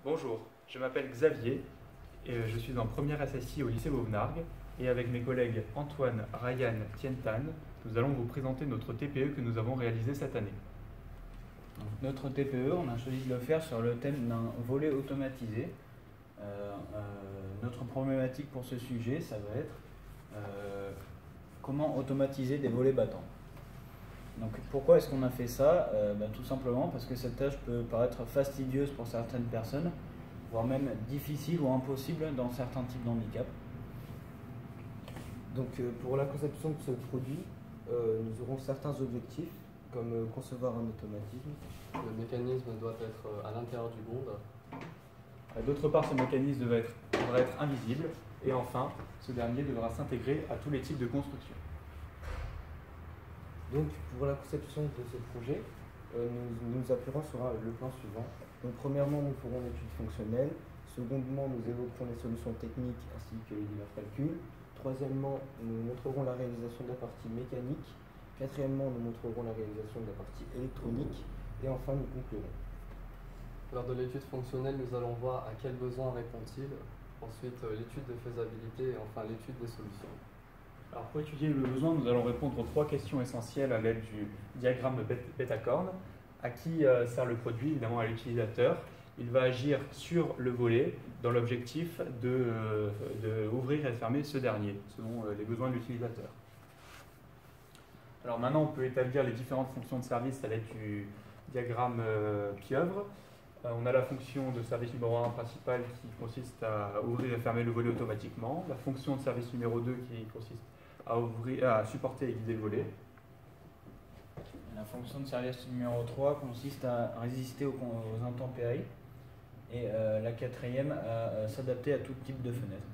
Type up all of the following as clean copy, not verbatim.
Bonjour, je m'appelle Xavier et je suis en première SSI au lycée Vauvenargues et avec mes collègues Antoine, Ryan, Tientan, nous allons vous présenter notre TPE que nous avons réalisé cette année. Donc, notre TPE, on a choisi de le faire sur le thème d'un volet automatisé. Notre problématique pour ce sujet, ça va être comment automatiser des volets battants. Donc pourquoi est-ce qu'on a fait ça? Tout simplement parce que cette tâche peut paraître fastidieuse pour certaines personnes, voire même difficile ou impossible dans certains types de handicap. Donc pour la conception de ce produit, nous aurons certains objectifs, comme concevoir un automatisme. Le mécanisme doit être à l'intérieur du monde. D'autre part, ce mécanisme devra être invisible et enfin, ce dernier devra s'intégrer à tous les types de construction. Donc pour la conception de ce projet, nous nous appuierons sur le plan suivant. Donc premièrement, nous ferons l'étude fonctionnelle. Secondement, nous évoquerons les solutions techniques ainsi que les divers calculs. Troisièmement, nous montrerons la réalisation de la partie mécanique. Quatrièmement, nous montrerons la réalisation de la partie électronique. Et enfin, nous conclurons. Lors de l'étude fonctionnelle, nous allons voir à quels besoins répond-il. Ensuite, l'étude de faisabilité et enfin l'étude des solutions. Alors, pour étudier le besoin, nous allons répondre aux trois questions essentielles à l'aide du diagramme Betacorn. À qui sert le produit? Évidemment à l'utilisateur. Il va agir sur le volet dans l'objectif de ouvrir et fermer ce dernier, selon les besoins de l'utilisateur. Alors maintenant, on peut établir les différentes fonctions de service à l'aide du diagramme pieuvre. On a la fonction de service numéro 1 principale qui consiste à ouvrir et fermer le volet automatiquement. La fonction de service numéro 2 qui consiste à supporter et guider le volet. La fonction de service numéro 3 consiste à résister aux intempéries. Et la quatrième, à s'adapter à tout type de fenêtre.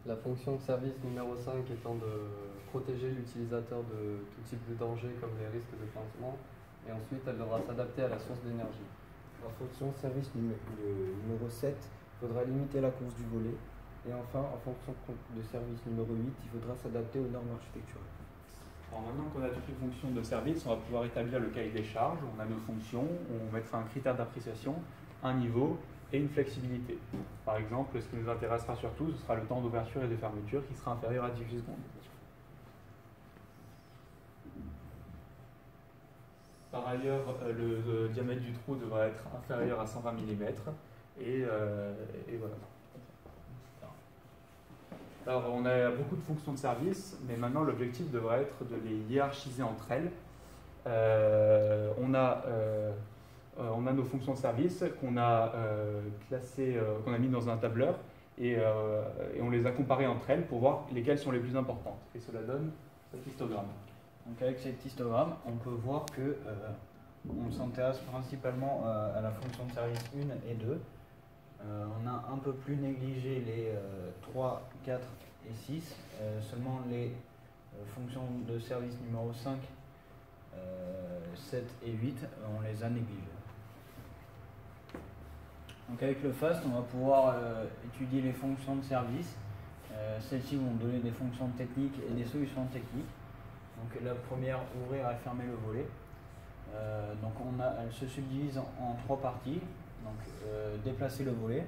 La fonction de service numéro 5 étant de protéger l'utilisateur de tout type de danger comme les risques de pincement. Et ensuite, elle devra s'adapter à la source d'énergie. En fonction de service numéro 7, il faudra limiter la course du volet. Et enfin, en fonction de service numéro 8, il faudra s'adapter aux normes architecturales. Alors maintenant qu'on a toutes les fonctions de service, on va pouvoir établir le cahier des charges. On a nos fonctions, on mettra un critère d'appréciation, un niveau et une flexibilité. Par exemple, ce qui nous intéressera surtout, ce sera le temps d'ouverture et de fermeture qui sera inférieur à 18 secondes. Par ailleurs, le diamètre du trou devra être inférieur à 120 mm et voilà. Alors, on a beaucoup de fonctions de service, mais maintenant l'objectif devrait être de les hiérarchiser entre elles. On a nos fonctions de service qu'on a classées, qu'on a mis dans un tableur et on les a comparées entre elles pour voir lesquelles sont les plus importantes. Et cela donne cet histogramme. Donc avec cet histogramme, on peut voir que on s'intéresse principalement à la fonction de service 1 et 2. On a un peu plus négligé les 3, 4 et 6. Seulement les fonctions de service numéro 5, 7 et 8, on les a négligées. Donc avec le FAST, on va pouvoir étudier les fonctions de service. Celles-ci vont donner des fonctions techniques et des solutions techniques. Donc la première, ouvrir et fermer le volet. Elle se subdivise en trois parties. Donc déplacer le volet.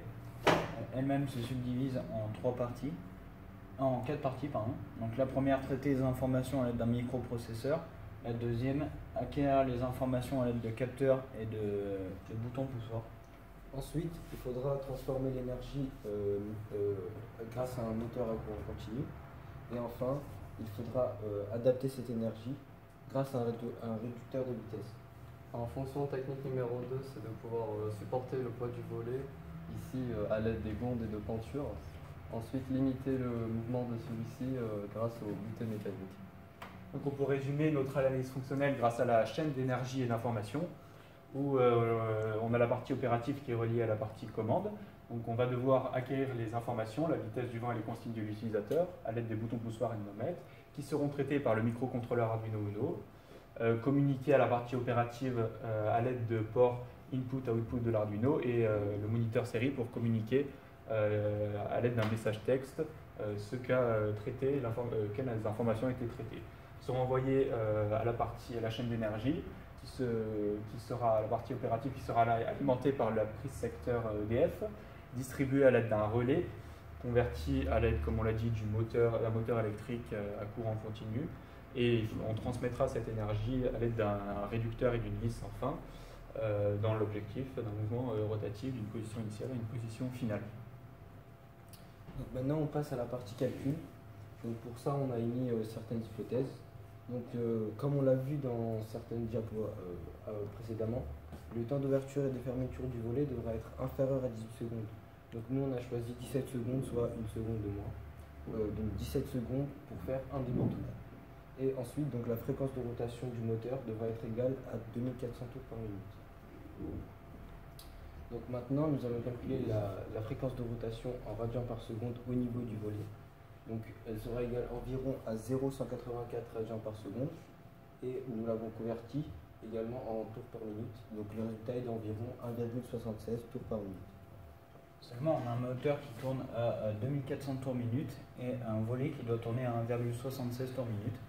Elle-même se subdivise en quatre parties, pardon. Donc la première, traiter les informations à l'aide d'un microprocesseur. La deuxième, acquérir les informations à l'aide de capteurs et de boutons poussoirs. Ensuite, il faudra transformer l'énergie grâce à un moteur à courant continu. Et enfin, il faudra adapter cette énergie grâce à un réducteur de vitesse. En fonction technique numéro 2, c'est de pouvoir supporter le poids du volet, ici à l'aide des gonds et de pentures. Ensuite, limiter le mouvement de celui-ci grâce aux butées mécaniques. Donc on peut résumer notre analyse fonctionnelle grâce à la chaîne d'énergie et d'information, où on a la partie opérative qui est reliée à la partie commande. Donc on va devoir acquérir les informations, la vitesse du vent et les consignes de l'utilisateur, à l'aide des boutons poussoirs et de nomètres, qui seront traités par le microcontrôleur Arduino Uno, communiquer à la partie opérative à l'aide de ports input-output de l'Arduino et le moniteur série pour communiquer à l'aide d'un message texte ce qu'a traité, quelles informations ont été traitées. Seront envoyées à la chaîne d'énergie qui sera la partie opérative qui sera alimentée par la prise secteur EDF distribué à l'aide d'un relais, converti à l'aide, comme on l'a dit, d'un moteur électrique à courant continu. Et on transmettra cette énergie à l'aide d'un réducteur et d'une vis sans fin dans l'objectif d'un mouvement rotatif d'une position initiale à une position finale. Donc maintenant on passe à la partie calcul. Donc pour ça on a émis certaines hypothèses. Donc comme on l'a vu dans certaines diapos précédemment, le temps d'ouverture et de fermeture du volet devra être inférieur à 18 secondes. Donc nous on a choisi 17 secondes, soit une seconde de moins. Donc 17 secondes pour faire un demi-tour. Et ensuite donc la fréquence de rotation du moteur devra être égale à 2400 tours par minute. Donc maintenant, nous allons calculer la fréquence de rotation en radians par seconde au niveau du volet. Donc elle sera égale environ à 0,184 radians par seconde et nous l'avons converti également en tours par minute. Donc le résultat est d'environ 1,76 tours par minute. Seulement, on a un moteur qui tourne à 2400 tours minute et un volet qui doit tourner à 1,76 tours minute.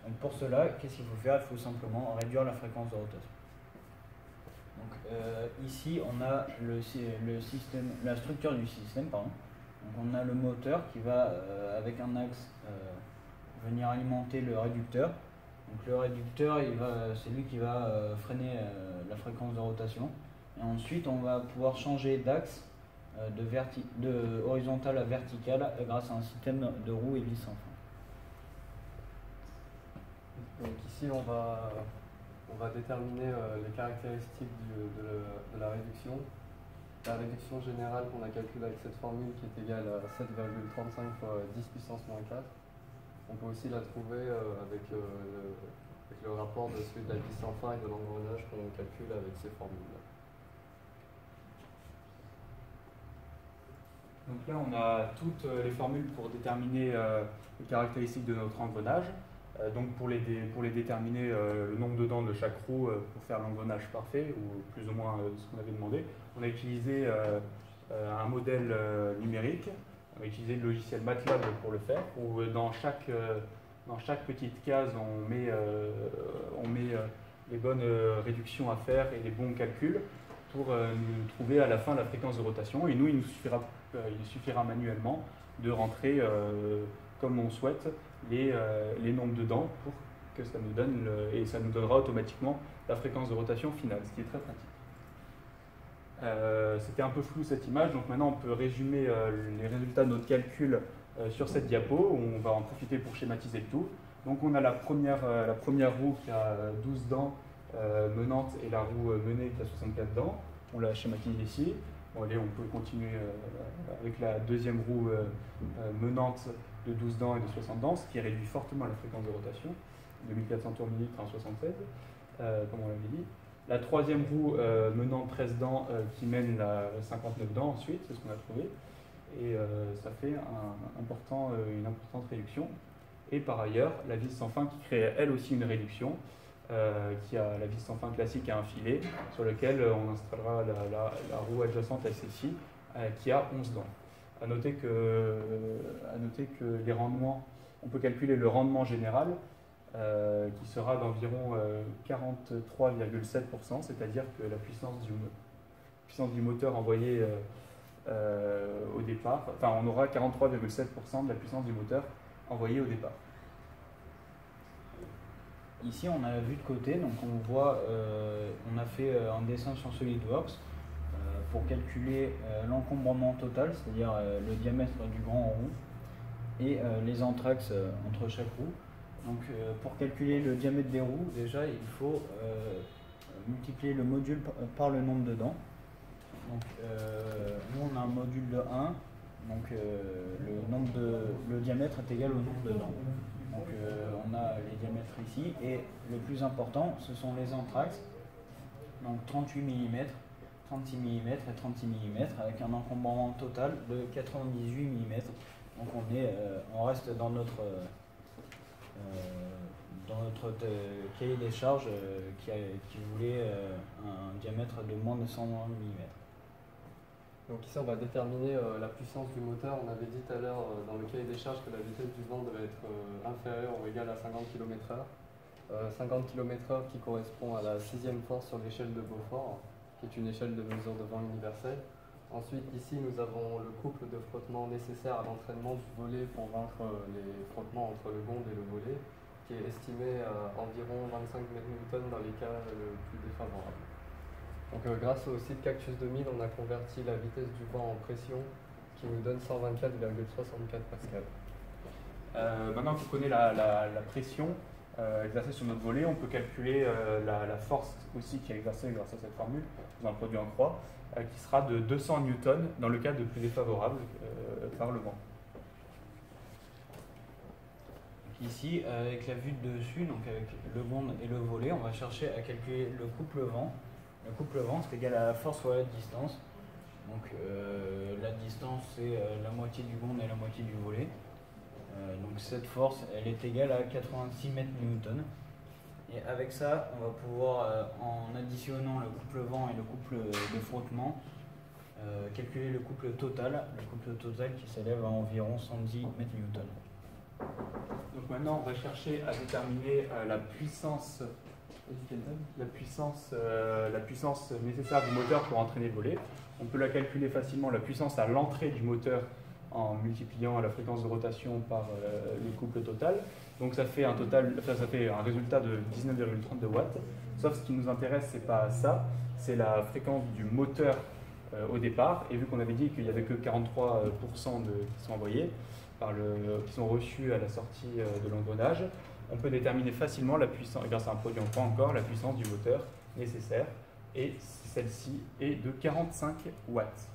Donc pour cela, qu'est-ce qu'il faut faire? Il faut simplement réduire la fréquence de rotation. Donc, ici, on a la structure du système. Pardon. Donc, on a le moteur qui va, avec un axe, venir alimenter le réducteur. Donc, le réducteur, c'est lui qui va freiner la fréquence de rotation. Et ensuite, on va pouvoir changer d'axe de horizontal à vertical grâce à un système de roues et vis sans fin. Donc ici, on va déterminer les caractéristiques de la réduction. La réduction générale qu'on a calculée avec cette formule qui est égale à 7,35 fois 10 puissance moins 4. On peut aussi la trouver avec le rapport de celui de la vis sans fin et de l'engrenage qu'on calcule avec ces formules-là. Donc là, on a toutes les formules pour déterminer les caractéristiques de notre engrenage. Donc pour les déterminer, le nombre de dents de chaque roue pour faire l'engrenage parfait, ou plus ou moins ce qu'on avait demandé, on a utilisé un modèle numérique, on a utilisé le logiciel MATLAB pour le faire, où dans chaque petite case, on met les bonnes réductions à faire et les bons calculs pour nous trouver à la fin la fréquence de rotation. Et nous, il suffira manuellement de rentrer comme on souhaite les nombres de dents pour que ça nous donne, et ça nous donnera automatiquement la fréquence de rotation finale, ce qui est très pratique. C'était un peu flou cette image, donc maintenant on peut résumer les résultats de notre calcul sur cette diapo, où on va en profiter pour schématiser le tout. Donc on a la première roue qui a 12 dents menantes et la roue menée qui a 64 dents. On l'a schématisé ici. Bon, allez, on peut continuer avec la deuxième roue menante de 12 dents et de 60 dents, ce qui réduit fortement la fréquence de rotation, de 1400 tours minute en 76, comme on l'avait dit. La troisième roue menant 13 dents qui mène la 59 dents ensuite, c'est ce qu'on a trouvé. Et ça fait une importante réduction. Et par ailleurs, la vis sans fin qui crée elle aussi une réduction, qui a la vis sans fin classique à un filet, sur lequel on installera la roue adjacente à celle-ci, qui a 11 dents. À noter que les rendements, on peut calculer le rendement général, qui sera d'environ 43,7%, c'est-à-dire que la puissance du moteur envoyée au départ, enfin on aura 43,7% de la puissance du moteur envoyée au départ. Ici on a vu de côté, donc on voit, on a fait un dessin sur SolidWorks pour calculer l'encombrement total, c'est-à-dire le diamètre du grand roue et les entraxes entre chaque roue. Donc pour calculer le diamètre des roues, déjà il faut multiplier le module par le nombre de dents. Donc nous on a un module de 1, donc le diamètre est égal au nombre de dents. Donc on a les diamètres ici et le plus important ce sont les entraxes, donc 38 mm, 36 mm et 36 mm avec un encombrement total de 98 mm. Donc on reste dans notre cahier des charges qui voulait un diamètre de moins de 100 mm. Donc ici on va déterminer la puissance du moteur. On avait dit tout à l'heure dans le cahier des charges que la vitesse du vent devait être inférieure ou égale à 50 km/h. 50 km/h qui correspond à la 6e force sur l'échelle de Beaufort, qui est une échelle de mesure de vent universelle. Ensuite, ici, nous avons le couple de frottement nécessaire à l'entraînement du volet pour vaincre les frottements entre le gond et le volet, qui est estimé à environ 25 mN dans les cas le plus défavorables. Donc, grâce au site Cactus 2000, on a converti la vitesse du vent en pression, qui nous donne 124,64 pascal. Maintenant qu'on connaît la pression exercée sur notre volet, on peut calculer la force aussi qui est exercée grâce à cette formule, dans un produit en croix, qui sera de 200 newtons dans le cas de plus défavorable par le vent. Ici, avec la vue de dessus, donc avec le gond et le volet, on va chercher à calculer le couple vent. Le couple vent, c'est égal à la force fois la distance. Donc la distance, c'est la moitié du gond et la moitié du volet. Donc cette force, elle est égale à 86 mètres newton. Et avec ça, on va pouvoir, en additionnant le couple vent et le couple de frottement, calculer le couple total qui s'élève à environ 110 mètres newton. Donc maintenant, on va chercher à déterminer la puissance nécessaire du moteur pour entraîner le volet. On peut la calculer facilement, la puissance à l'entrée du moteur, en multipliant la fréquence de rotation par le couple total. Donc ça fait un résultat de 19,32 watts. Sauf ce qui nous intéresse, c'est pas ça, c'est la fréquence du moteur au départ. Et vu qu'on avait dit qu'il n'y avait que 43% qui sont envoyés, qui sont reçus à la sortie de l'engrenage, on peut déterminer facilement la puissance, grâce à un produit en croix encore, la puissance du moteur nécessaire. Et celle-ci est de 45 watts.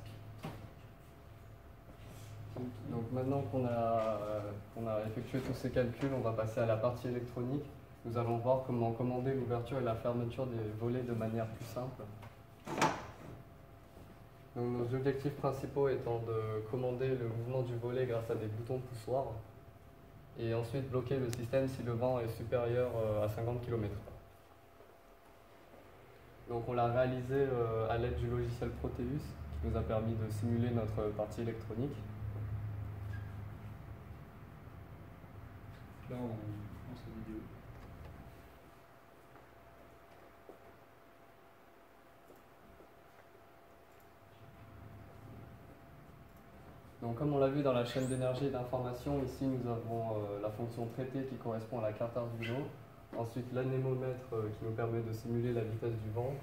Donc maintenant qu'on a effectué tous ces calculs, on va passer à la partie électronique. Nous allons voir comment commander l'ouverture et la fermeture des volets de manière plus simple. Donc nos objectifs principaux étant de commander le mouvement du volet grâce à des boutons poussoirs et ensuite bloquer le système si le vent est supérieur à 50 km/h. Donc on l'a réalisé à l'aide du logiciel Proteus qui nous a permis de simuler notre partie électronique. Là, on lance la vidéo. Donc comme on l'a vu dans la chaîne d'énergie et d'information, ici nous avons la fonction traitée qui correspond à la carte Arduino, ensuite l'anémomètre qui nous permet de simuler la vitesse du vent,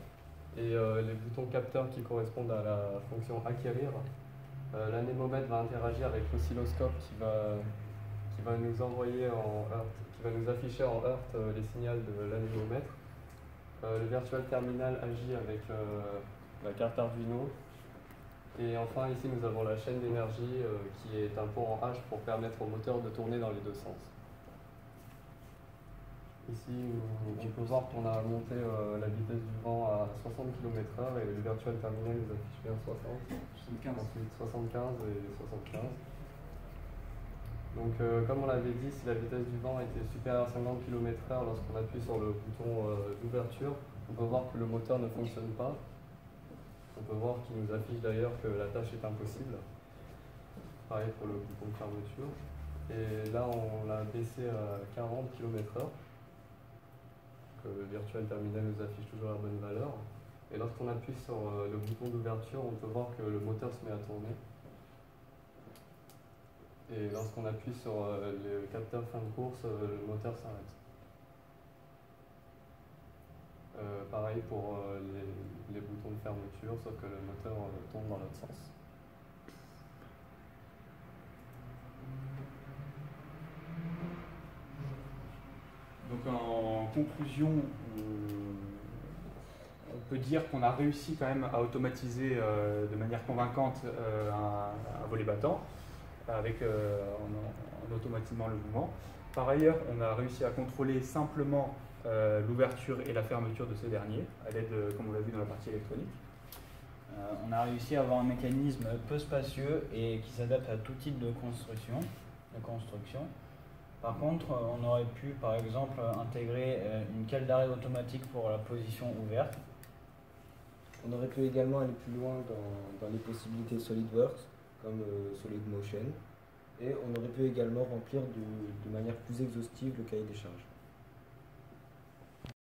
et les boutons capteurs qui correspondent à la fonction acquérir. L'anémomètre va interagir avec l'oscilloscope qui va nous envoyer en heurt, qui va nous afficher en heurt les signaux de l'anémomètre. Le virtual terminal agit avec la carte Arduino. Et enfin, ici, nous avons la chaîne d'énergie qui est un pont en H pour permettre au moteur de tourner dans les deux sens. Ici, on peut voir qu'on a monté la vitesse du vent à 60 km/h et le virtual terminal nous affiche bien 60, 75. ensuite 75 et 75. Donc, comme on l'avait dit, si la vitesse du vent était supérieure à 50 km/h lorsqu'on appuie sur le bouton d'ouverture, on peut voir que le moteur ne fonctionne pas. On peut voir qu'il nous affiche d'ailleurs que la tâche est impossible. Pareil pour le bouton de fermeture. Et là, on l'a baissé à 40 km/h. Le virtual terminal nous affiche toujours la bonne valeur. Et lorsqu'on appuie sur le bouton d'ouverture, on peut voir que le moteur se met à tourner. Et lorsqu'on appuie sur le capteur fin de course, le moteur s'arrête. Pareil pour les boutons de fermeture, sauf que le moteur tourne dans l'autre sens. Donc en conclusion, on peut dire qu'on a réussi quand même à automatiser de manière convaincante un volet battant, en automatisant le mouvement. Par ailleurs, on a réussi à contrôler simplement l'ouverture et la fermeture de ce dernier, à l'aide, comme on l'a vu dans la partie électronique. On a réussi à avoir un mécanisme peu spacieux et qui s'adapte à tout type de construction. Par contre, on aurait pu, par exemple, intégrer une cale d'arrêt automatique pour la position ouverte. On aurait pu également aller plus loin dans les possibilités SolidWorks, comme SolidMotion. Et on aurait pu également remplir de manière plus exhaustive le cahier des charges.